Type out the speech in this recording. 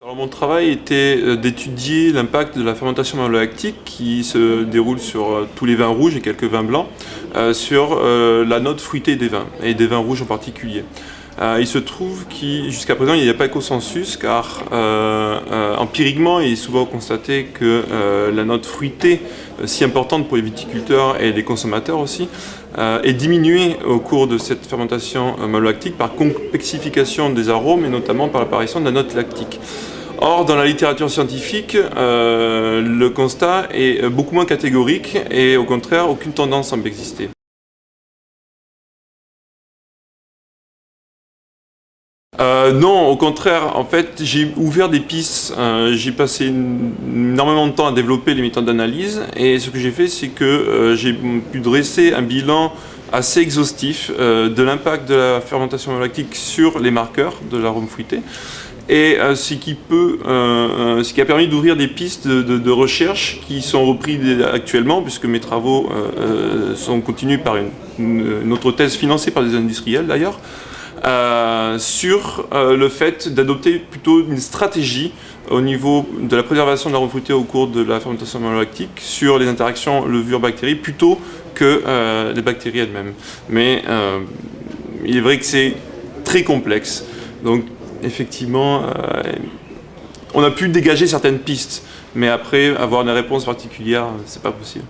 Alors, mon travail était d'étudier l'impact de la fermentation malolactique qui se déroule sur tous les vins rouges et quelques vins blancs, sur la note fruitée des vins, et des vins rouges en particulier. Il se trouve que jusqu'à présent il n'y a pas de consensus car empiriquement il est souvent constaté que la note fruitée, si importante pour les viticulteurs et les consommateurs aussi, est diminuée au cours de cette fermentation malolactique par complexification des arômes et notamment par l'apparition de la note lactique. Or, dans la littérature scientifique, le constat est beaucoup moins catégorique et au contraire, aucune tendance semble exister. Non, au contraire, en fait, j'ai ouvert des pistes, j'ai passé énormément de temps à développer les méthodes d'analyse et ce que j'ai fait, c'est que j'ai pu dresser un bilan assez exhaustif de l'impact de la fermentation malolactique sur les marqueurs de l'arôme fruité et ce qui a permis d'ouvrir des pistes de recherche qui sont repris actuellement puisque mes travaux sont continués par une autre thèse financée par des industriels d'ailleurs. Sur le fait d'adopter plutôt une stratégie au niveau de la préservation de l'arôme fruité au cours de la fermentation malolactique sur les interactions levure-bactéries plutôt que les bactéries elles-mêmes. Mais il est vrai que c'est très complexe. Donc effectivement, on a pu dégager certaines pistes, mais après avoir une réponse particulière, c'est pas possible.